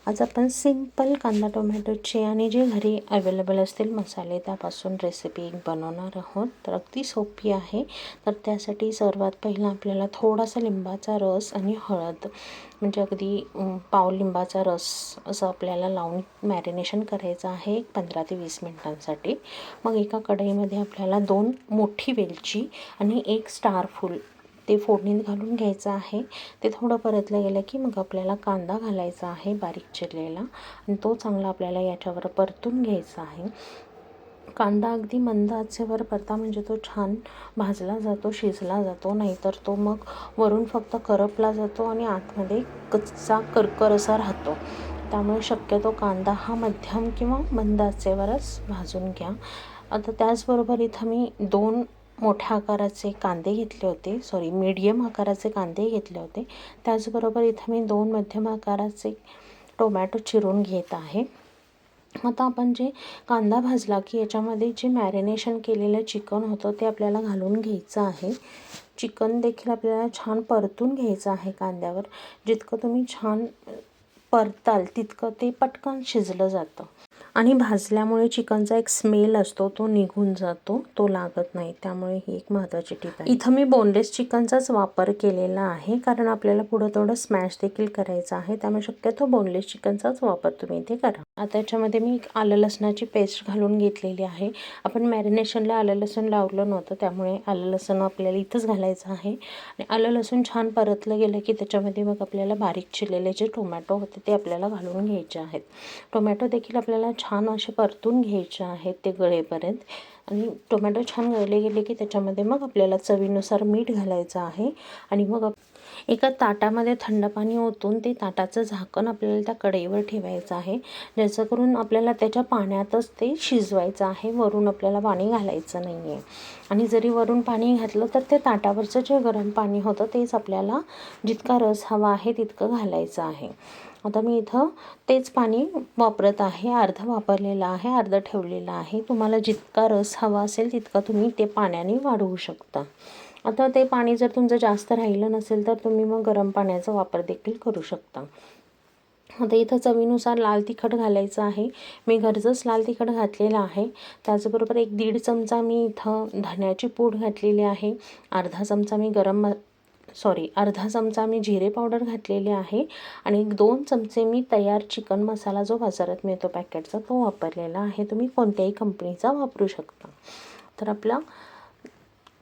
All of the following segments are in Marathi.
आज आपण सिंपल कांदा टोमॅटोचे आणि जे घरी अवेलेबल असतील मसाले त्यापासून रेसिपी बनवणार आहोत. तर अगदी सोपी आहे. तर त्यासाठी सर्वात पहिला आपल्याला थोडासा लिंबाचा रस आणि हळद म्हणजे अगदी पाव लिंबाचा रस असं आपल्याला लावून मॅरिनेशन करायचं आहे 15 ते 20 मिनिटांसाठी. मग एका कढईमध्ये आपल्याला 2 मोठी वेलची आणि 1 स्टार फूल ते फोडणीत घालून घ्यायचं आहे. ते थोडं परतलं गेलं की मग आपल्याला कांदा घालायचा आहे बारीक चिरलेला आणि तो चांगला आपल्याला याच्यावर परतून घ्यायचा आहे. कांदा अगदी मंद आचेवर परता म्हणजे तो छान भाजला जातो, शिजला जातो. नाहीतर तो मग वरून फक्त करपला जातो आणि आतमध्ये कच्चा करकर असा राहतो. त्यामुळे शक्यतो कांदा हा मध्यम किंवा मंद आचेवरच भाजून घ्या. आता त्याचबरोबर इथं मी 2 मोठ्या आकाराचे कांदे घेतले होते, मीडियम आकाराचे कांदे घेतले होते. त्याचबरोबर इथं मी 2 मध्यम आकाराचे टोमॅटो चिरून घेत आहे. आता आपण जे कांदा भाजला की याच्यामध्ये जे मॅरिनेशन केलेलं चिकन होतं ते आपल्याला घालून घ्यायचं आहे. चिकन देखील आपल्याला छान परतून घ्यायचं आहे कांद्यावर. जितकं तुम्ही छान परताल तितकं ते पटकन शिजलं जातं आणि भाजल्यामुळे चिकनचा एक स्मेल असतो तो निघून जातो, तो लागत नाही. त्यामुळे ही एक महत्त्वाची टिप आहे. इथं मी बोनलेस चिकनचाच वापर केलेला आहे कारण आपल्याला पुढं थोडं स्मॅश देखील करायचं आहे. त्यामुळे शक्यतो बोनलेस चिकनचाच वापर तुम्ही इथे करा. आता याच्यामध्ये मी आलं लसणाची पेस्ट घालून घेतलेली आहे. आपण मॅरिनेशनला आलं लसूण लावलं नव्हतं त्यामुळे आलं लसूण आपल्याला इथंच घालायचं आहे. आणि आलं लसूण छान परतलं गेलं की त्याच्यामध्ये मग आपल्याला बारीक चिरलेले जे टोमॅटो होते ते आपल्याला घालून घ्यायचे आहेत. टोमॅटो देखील आपल्याला छान असे परतून घ्यायचे आहेत ते गळेपर्यंत. आणि टोमॅटो छान गळले गेले की त्याच्यामध्ये मग आपल्याला चवीनुसार मीठ घालायचं आहे. आणि मग एका ताटामध्ये थंड पाणी ओतून ते ताटाचं झाकण आपल्याला त्या कढईवर ठेवायचं आहे. ज्याचं करून आपल्याला त्याच्या पाण्यातच ते शिजवायचं आहे. वरून आपल्याला पाणी घालायचं नाही आहे. आणि जरी वरून पाणी घातलं तर ते ताटावरचं जे गरम पाणी होतं तेच आपल्याला जितका रस हवा आहे तितकं घालायचं आहे. आता मी इथं तेच पाणी वापरत आहे. अर्धं वापरलेलं आहे, अर्धं ठेवलेलं आहे. तुम्हाला जितका रस हवा असेल तितका तुम्ही ते पाण्याने वाढवू शकता. आता ते पाणी जर तुमचं जास्त राहिलं नसेल तर तुम्ही मग गरम पाण्याचा वापर देखील करू शकता. आता इथं चवीनुसार लाल तिखट घालायचं आहे. मी घरचंच लाल तिखट घातलेलं आहे. त्याचबरोबर 1-1.5 चमचा मी इथं धण्याची पूड घातलेली आहे. अर्धा चमचा मी जिरे पावडर घातलेली आहे. आणि 2 चमचे मी तयार चिकन मसाला जो बाजारात मिळतो पॅकेटचा तो वापरलेला आहे. तुम्ही कोणत्याही कंपनीचा वापरू शकता. तर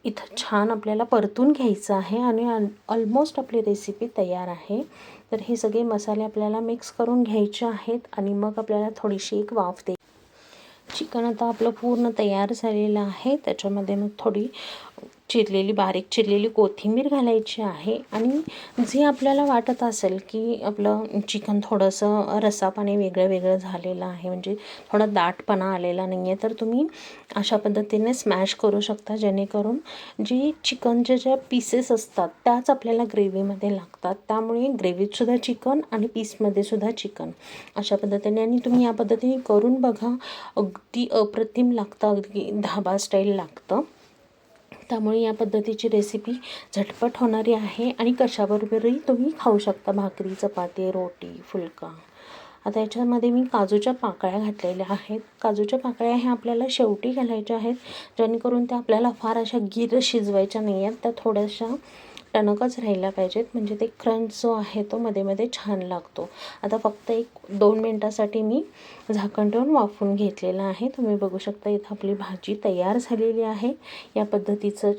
इथं छान आपल्याला परतून घ्यायचं आहे आणि ऑलमोस्ट आपली रेसिपी तयार आहे. तर हे सगळे मसाले आपल्याला मिक्स करून घ्यायचे आहेत आणि मग आपल्याला थोडीशी एक वाफ चिकन आता आपलं पूर्ण तयार झालेलं आहे. त्याच्यामध्ये मग थोडी बारीक चिरलेली कोथिंबीर घालायची आहे. आणि जे आपल्याला वाटत असेल की आपलं चिकन थोडंसं रस्सापाणी वेगळं झालेलं आहे म्हणजे थोडा दाटपणा आलेला नाही आहे तर तुम्ही अशा पद्धतीने स्मॅश करू शकता. जेणेकरून जी चिकनचे ज्या पीसेस असतात त्याच आपल्याला ग्रेव्हीमध्ये लागतात. त्यामुळे ग्रेव्हीतसुद्धा चिकन आणि पीसमध्ये सुद्धा चिकन अशा पद्धतीने. आणि तुम्ही या पद्धतीने करून बघा, अगदी अप्रतिम लागतं, अगदी धाबा स्टाईल लागतं. त्यामुळे या पद्धतीची रेसिपी झटपट होणारी आहे आणि कशाबरोबरही तुम्ही खाऊ शकता, भाकरी, चपाती, रोटी, फुलका. आता याच्यामध्ये मी काजूच्या पाकळ्या घातलेल्या आहेत. काजूच्या पाकळ्या ह्या आपल्याला शेवटी घालायच्या आहेत जेणेकरून त्या आपल्याला फार अशा गिर शिजवायच्या नाही आहेत. त्या थोड्याशा टणकच राहिल्या पाहिजेत म्हणजे ते क्रंच जो आहे तो मध्ये छान लागतो. आता फक्त 1-2 मिनटासाठी मी झाकण ठेवून वाफवून घेतलेलं आहे. तुम्ही बघू शकता इथं आपली भाजी तयार झालेली आहे. या पद्धतीचं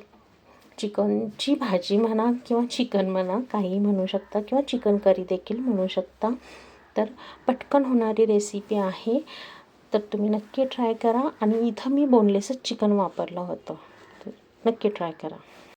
चिकनची भाजी म्हणा किंवा चिकन म्हणा काहीही म्हणू शकता किंवा चिकन करी देखील म्हणू शकता. तर पटकन होणारी रेसिपी आहे. तर तुम्ही नक्की ट्राय करा. आणि इथं मी बोनलेसच चिकन वापरलं होतं. तर नक्की ट्राय करा.